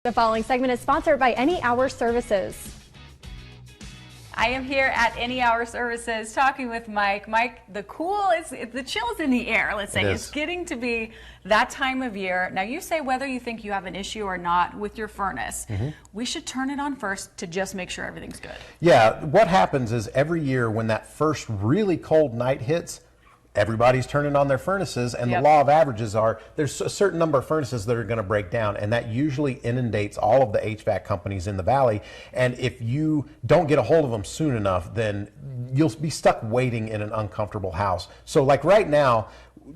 The following segment is sponsored by Any Hour Services. I am here at Any Hour Services talking with Mike. Mike, the chill is in the air, let's say. It's getting to be that time of year. Now, you say whether you think you have an issue or not with your furnace, we should turn it on first to just make sure everything's good. Yeah, what happens is every year when that first really cold night hits, everybody's turning on their furnaces, and the law of averages are there's a certain number of furnaces that are going to break down, and that usually inundates all of the HVAC companies in the valley. And if you don't get a hold of them soon enough, then you'll be stuck waiting in an uncomfortable house. So like right now,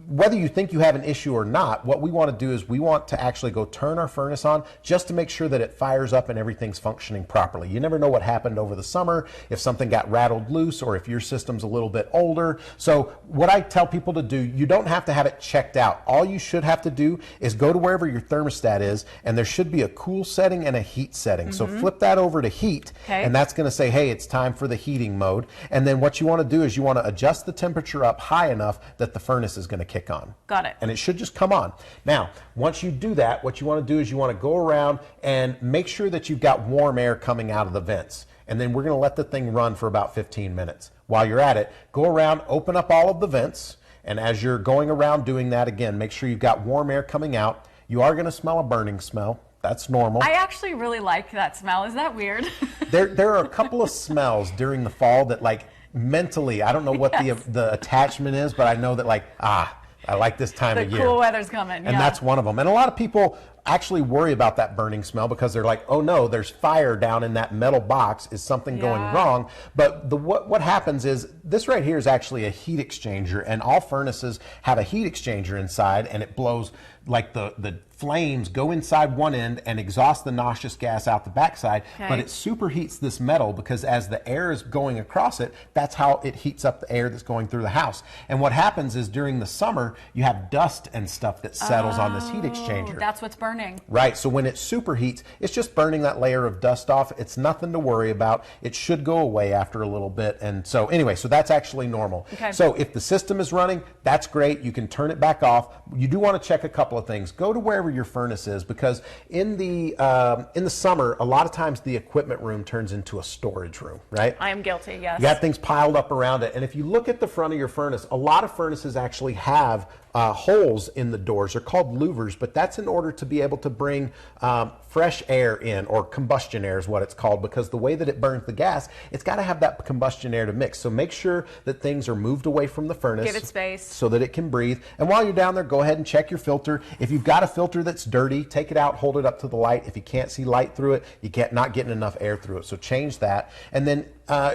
whether you think you have an issue or not, what we want to do is we want to actually go turn our furnace on just to make sure that it fires up and everything's functioning properly. You never know what happened over the summer, if something got rattled loose or if your system's a little bit older. So what I tell people to do, you don't have to have it checked out. All you should have to do is go to wherever your thermostat is, and there should be a cool setting and a heat setting. So flip that over to heat, and that's going to say, hey, it's time for the heating mode. And then what you want to do is you want to adjust the temperature up high enough that the furnace is going to kick on. Got it. And it should just come on. Now, once you do that, what you want to do is you want to go around and make sure that you've got warm air coming out of the vents. And then we're going to let the thing run for about 15 minutes. While you're at it, go around, open up all of the vents. And as you're going around doing that, again, make sure you've got warm air coming out. You are going to smell a burning smell. That's normal. I actually really like that smell. Is that weird? There are a couple of smells during the fall that, like, mentally, I don't know what the attachment is, but I know that, like, I like this time of year. The cool weather's coming. And that's one of them. And a lot of people actually worry about that burning smell because they're like, oh no, there's fire down in that metal box. Is something going wrong? But what happens is this right here is actually a heat exchanger, and all furnaces have a heat exchanger inside, and it blows like the flames go inside one end and exhaust the noxious gas out the backside, but it superheats this metal because as the air is going across it, that's how it heats up the air that's going through the house. And what happens is during the summer, you have dust and stuff that settles on this heat exchanger. That's what's burning. Right, so when it superheats, it's just burning that layer of dust off. It's nothing to worry about. It should go away after a little bit. And so anyway, so that's actually normal. So if the system is running, that's great. You can turn it back off. You do want to check a couple of things. Go to wherever your furnace is, because in the summer, a lot of times the equipment room turns into a storage room, right? I am guilty, yes. You got things piled up around it. And if you look at the front of your furnace, a lot of furnaces actually have holes in the doors. They're called louvers, but that's in order to be able to bring fresh air in, or combustion air is what it's called, because the way that it burns the gas, it's got to have that combustion air to mix. So make sure that things are moved away from the furnace. Give it space. So that it can breathe. And while you're down there, go ahead and check your filter. If you've got a filter that's dirty, take it out, hold it up to the light. If you can't see light through it, not getting enough air through it. So change that. And then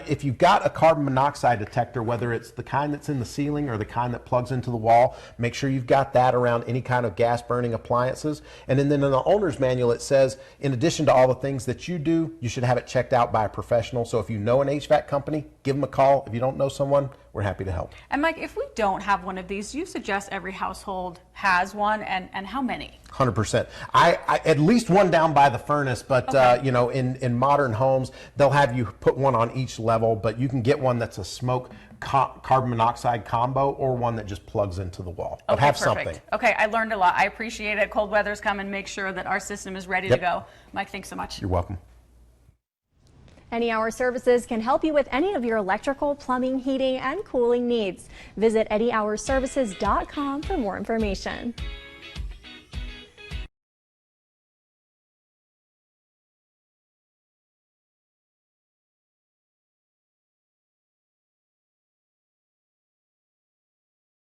if you've got a carbon monoxide detector, whether it's the kind that's in the ceiling or the kind that plugs into the wall, make sure you've got that around any kind of gas burning appliances. And then in the owner's manual, it says, in addition to all the things that you do, you should have it checked out by a professional. So if you know an HVAC company, give them a call. If you don't know someone, we're happy to help. And Mike, if we don't have one of these, do you suggest every household has one, and how many? 100%. I at least one down by the furnace, but you know, in modern homes, they'll have you put one on each level, but you can get one that's a smoke carbon monoxide combo, or one that just plugs into the wall. But have something. Okay, I learned a lot. I appreciate it. Cold weather's coming. Make sure that our system is ready to go. Mike, thanks so much. You're welcome. Any Hour Services can help you with any of your electrical, plumbing, heating, and cooling needs. Visit anyhourservices.com for more information.